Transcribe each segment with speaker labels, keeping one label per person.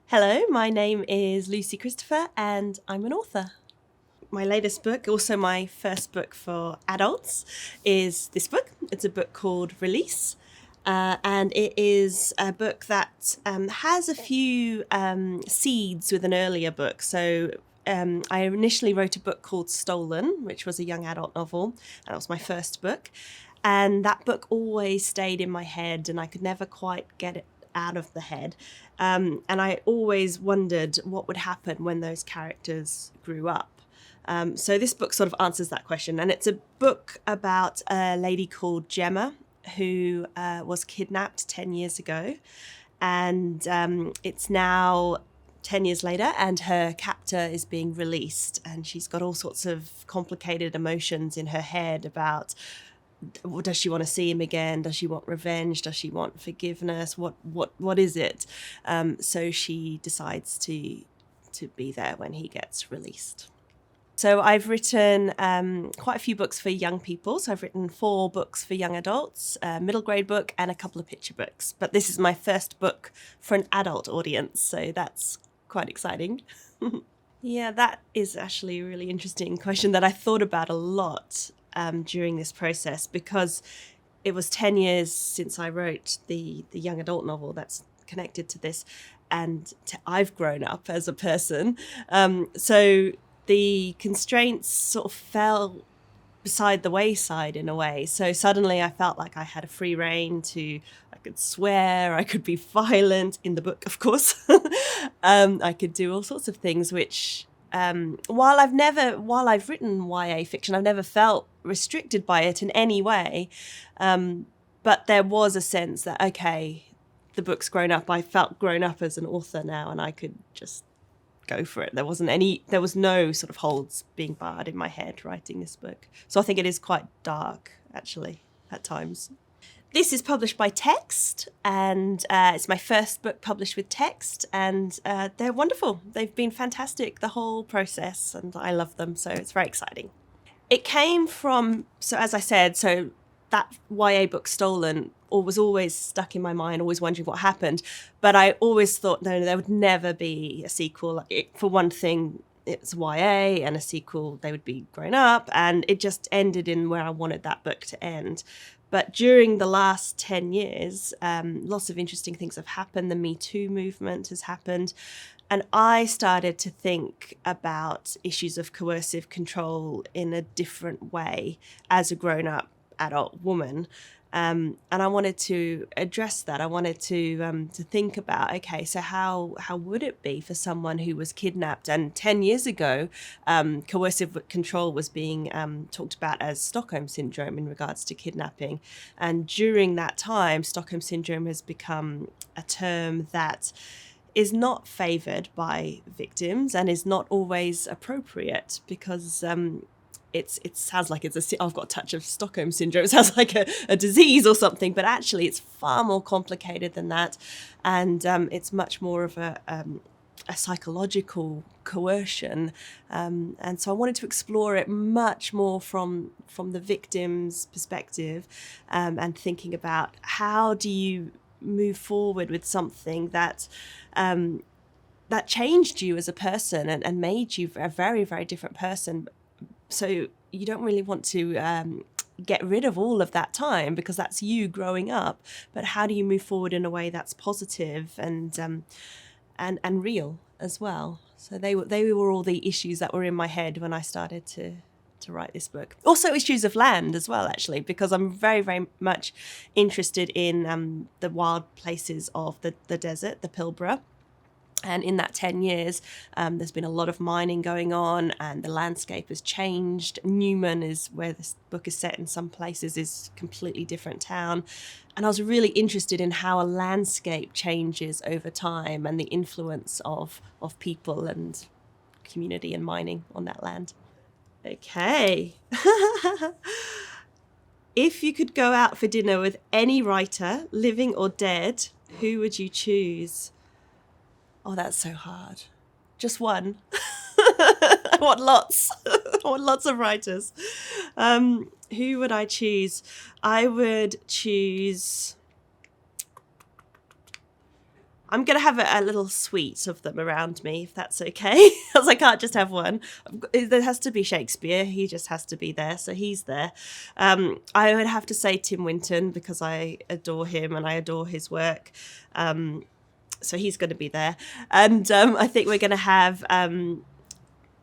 Speaker 1: Hello, my name is Lucy Christopher and I'm an author. My latest book, also my first book for adults, is this book. It's a book called Release, and it is a book that has a few seeds with an earlier book. So I initially wrote a book called Stolen, which was a young adult novel, and that was my first book. And that book always stayed in my head and I could never quite get it out of the head. And I always wondered what would happen when those characters grew up. So this book sort of answers that question. And it's a book about a lady called Gemma who was kidnapped 10 years ago. And it's now 10 years later and her captor is being released. And she's got all sorts of complicated emotions in her head about, does she want to see him again? Does she want revenge? Does she want forgiveness? What is it? So she decides to be there when he gets released. So I've written quite a few books for young people. So I've written 4 books for young adults, a middle grade book and a couple of picture books. But this is my first book for an adult audience. So that's quite exciting. Yeah, that is actually a really interesting question that I thought about a lot during this process, because it was 10 years since I wrote the young adult novel that's connected to this, and I've grown up as a person. So the constraints sort of fell beside the wayside in a way. So suddenly I felt like I had a free rein to, I could swear, I could be violent in the book, of course. I could do all sorts of things, which while I've written YA fiction, I've never felt restricted by it in any way. But there was a sense that, okay, the book's grown up. I felt grown up as an author now and I could just go for it. There was no sort of holds being barred in my head writing this book. So I think it is quite dark, actually, at times. This is published by Text, and it's my first book published with Text, and they're wonderful. They've been fantastic, the whole process, and I love them, so it's very exciting. It came from, so as I said, so that YA book Stolen was always stuck in my mind, always wondering what happened. But I always thought, no, there would never be a sequel. For one thing, it's YA, and a sequel, they would be grown up, and it just ended in where I wanted that book to end. But during the last 10 years, lots of interesting things have happened. The Me Too movement has happened. And I started to think about issues of coercive control in a different way as a grown-up adult woman. And I wanted to address that. I wanted to think about, okay, so how would it be for someone who was kidnapped? And 10 years ago, coercive control was being talked about as Stockholm Syndrome in regards to kidnapping. And during that time, Stockholm Syndrome has become a term that is not favoured by victims and is not always appropriate, because it sounds like I've got a touch of Stockholm Syndrome. It sounds like a disease or something, but actually it's far more complicated than that. And it's much more of a psychological coercion. And so I wanted to explore it much more from the victim's perspective, and thinking about how do you move forward with something that that changed you as a person and made you a very, very different person. So you don't really want to get rid of all of that time, because that's you growing up. But how do you move forward in a way that's positive and real as well? So they were all the issues that were in my head when I started to write this book. Also issues of land as well, actually, because I'm very, very much interested in the wild places of the desert, the Pilbara. And in that 10 years, there's been a lot of mining going on and the landscape has changed. Newman is where this book is set in some places, is a completely different town. And I was really interested in how a landscape changes over time and the influence of people and community and mining on that land. Okay. If you could go out for dinner with any writer, living or dead, who would you choose? Oh, that's so hard. Just one. I want lots. I want lots of writers. Who would I choose? I would choose I'm going to have a little suite of them around me, if that's okay, because I can't just have one. There has to be Shakespeare. He just has to be there, so he's there. I would have to say Tim Winton, because I adore him and I adore his work. So he's going to be there. And I think we're going to have...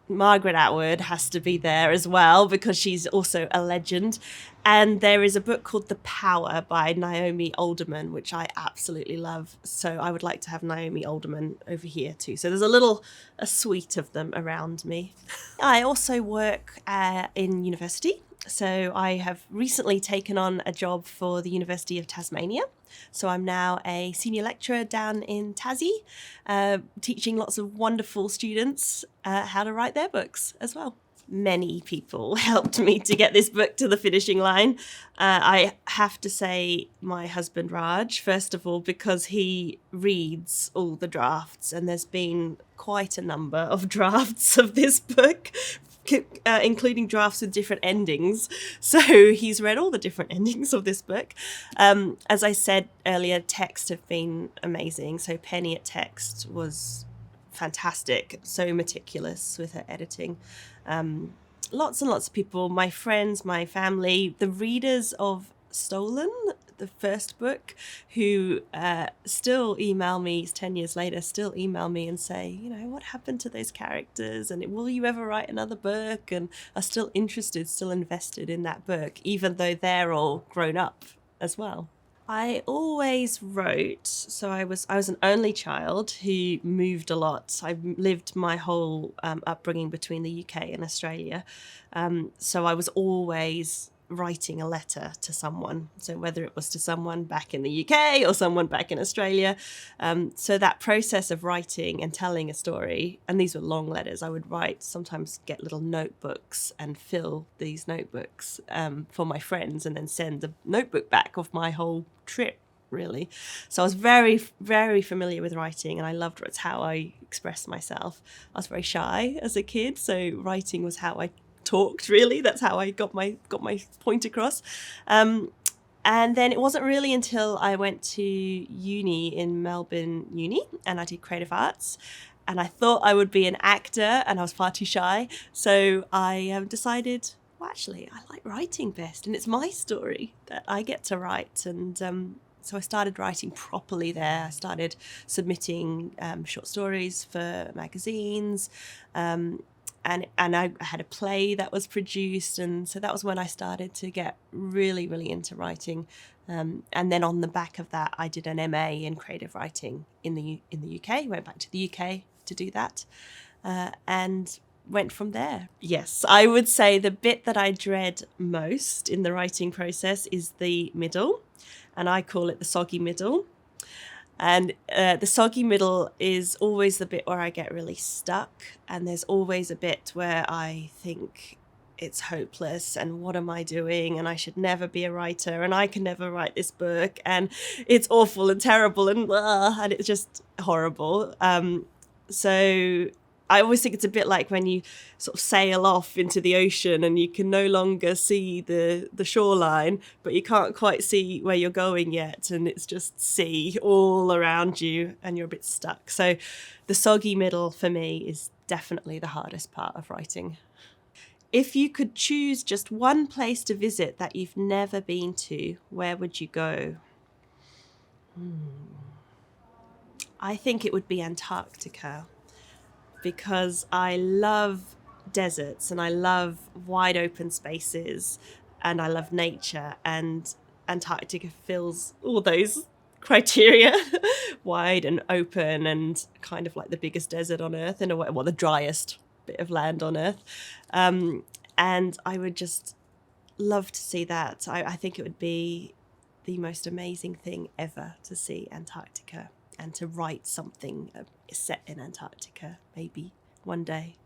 Speaker 1: Margaret Atwood has to be there as well, because she's also a legend. And there is a book called The Power by Naomi Alderman, which I absolutely love. So I would like to have Naomi Alderman over here too. So there's a suite of them around me. I also work in university. So I have recently taken on a job for the University of Tasmania. So I'm now a senior lecturer down in Tassie, teaching lots of wonderful students how to write their books as well. Many people helped me to get this book to the finishing line. I have to say my husband Raj, first of all, because he reads all the drafts, and there's been quite a number of drafts of this book, including drafts with different endings. So he's read all the different endings of this book. As I said earlier, text have been amazing. So Penny at Text was fantastic, so meticulous with her editing. Lots and lots of people, my friends, my family, the readers of Stolen, the first book, who still email me 10 years later, still email me and say, what happened to those characters? And will you ever write another book? And are still interested, still invested in that book, even though they're all grown up as well. I always wrote. So I was an only child who moved a lot. I lived my whole upbringing between the UK and Australia. So I was always writing a letter to someone. So whether it was to someone back in the UK or someone back in Australia. So that process of writing and telling a story, and these were long letters, I would write, sometimes get little notebooks and fill these notebooks for my friends, and then send a notebook back of my whole trip, really. So I was very, very familiar with writing, and I loved it. It's how I expressed myself. I was very shy as a kid, so writing was how I talked, really. That's how I got my point across. And then it wasn't really until I went to uni in Melbourne Uni, and I did creative arts, and I thought I would be an actor, and I was far too shy. So I decided, well, actually, I like writing best, and it's my story that I get to write. And so I started writing properly there. I started submitting short stories for magazines, and I had a play that was produced, and so that was when I started to get really, really into writing. And then on the back of that, I did an MA in creative writing in the UK. Went back to the UK to do that, and went from there. Yes, I would say the bit that I dread most in the writing process is the middle, and I call it the soggy middle. And the soggy middle is always the bit where I get really stuck, and there's always a bit where I think it's hopeless and what am I doing, and I should never be a writer, and I can never write this book, and it's awful and terrible and it's just horrible. So I always think it's a bit like when you sort of sail off into the ocean and you can no longer see the shoreline, but you can't quite see where you're going yet, and it's just sea all around you and you're a bit stuck. So the soggy middle for me is definitely the hardest part of writing. If you could choose just one place to visit that you've never been to, where would you go? I think it would be Antarctica, because I love deserts and I love wide open spaces and I love nature, and Antarctica fills all those criteria. Wide and open and kind of like the biggest desert on Earth in a way, well, the driest bit of land on Earth. And I would just love to see that. I think it would be the most amazing thing ever to see Antarctica and to write something set in Antarctica, maybe one day.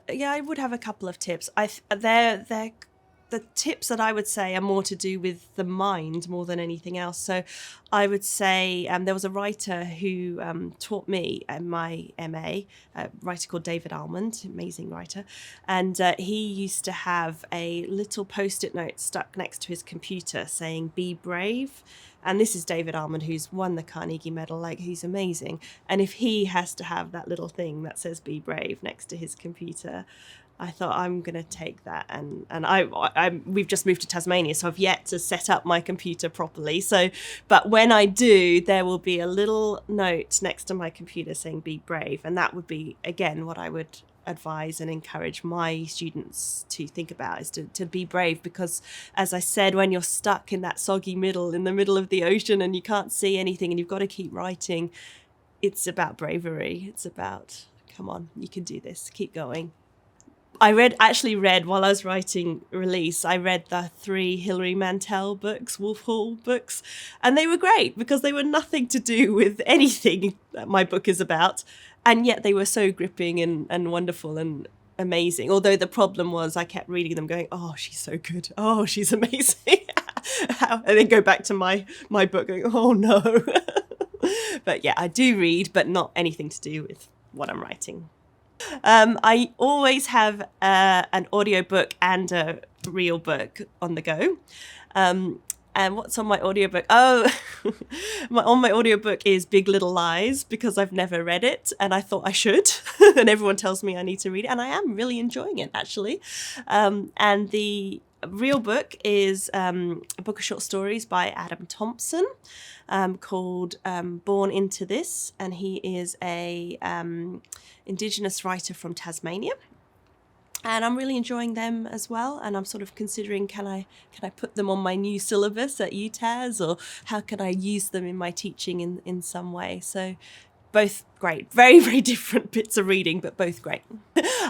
Speaker 1: I would have a couple of tips. They're the tips that I would say are more to do with the mind more than anything else. So I would say there was a writer who taught me my MA, a writer called David Almond, amazing writer. And he used to have a little post-it note stuck next to his computer saying, "Be brave." And this is David Almond, who's won the Carnegie Medal. Like, he's amazing. And if he has to have that little thing that says "Be brave" next to his computer, I thought, I'm going to take that. And we've just moved to Tasmania, so I've yet to set up my computer properly. So, but when I do, there will be a little note next to my computer saying "Be brave." And that would be, again, what I would advise and encourage my students to think about, is to be brave. Because, as I said, when you're stuck in that soggy middle, in the middle of the ocean, and you can't see anything and you've got to keep writing, it's about bravery. It's about, come on, you can do this, keep going. I actually read while I was writing Release, I read the 3 Hilary Mantel books, Wolf Hall books, and they were great because they were nothing to do with anything that my book is about, and yet they were so gripping and wonderful and amazing. Although the problem was I kept reading them going, oh, she's so good, oh, she's amazing, and then go back to my book going, oh no. But yeah, I do read, but not anything to do with what I'm writing. I always have an audiobook and a real book on the go. And what's on my audiobook? Oh, on my audiobook is Big Little Lies, because I've never read it and I thought I should. And everyone tells me I need to read it, and I am really enjoying it, actually. And the real book is a book of short stories by Adam Thompson, called Born Into This, and he is a Indigenous writer from Tasmania. And I'm really enjoying them as well. And I'm sort of considering, can I put them on my new syllabus at UTAS, or how can I use them in my teaching in some way? So both great, very, very different bits of reading, but both great.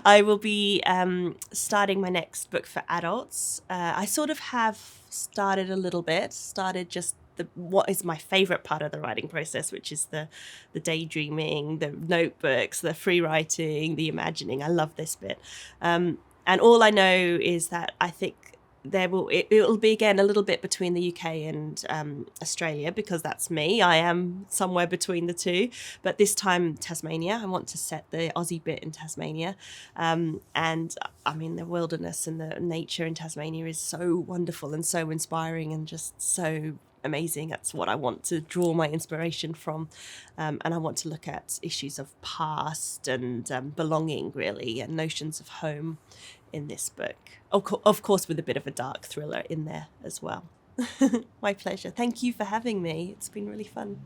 Speaker 1: I will be starting my next book for adults. I sort of have started a little bit, just what is my favourite part of the writing process, which is the daydreaming, the notebooks, the free writing, the imagining. I love this bit. And all I know is that I think it'll be, again, a little bit between the UK and Australia, because that's me. I am somewhere between the two. But this time, Tasmania. I want to set the Aussie bit in Tasmania. And I mean, the wilderness and the nature in Tasmania is so wonderful and so inspiring and just so amazing. That's what I want to draw my inspiration from. And I want to look at issues of past and belonging, really, and notions of home in this book. Of course, with a bit of a dark thriller in there as well. My pleasure. Thank you for having me. It's been really fun.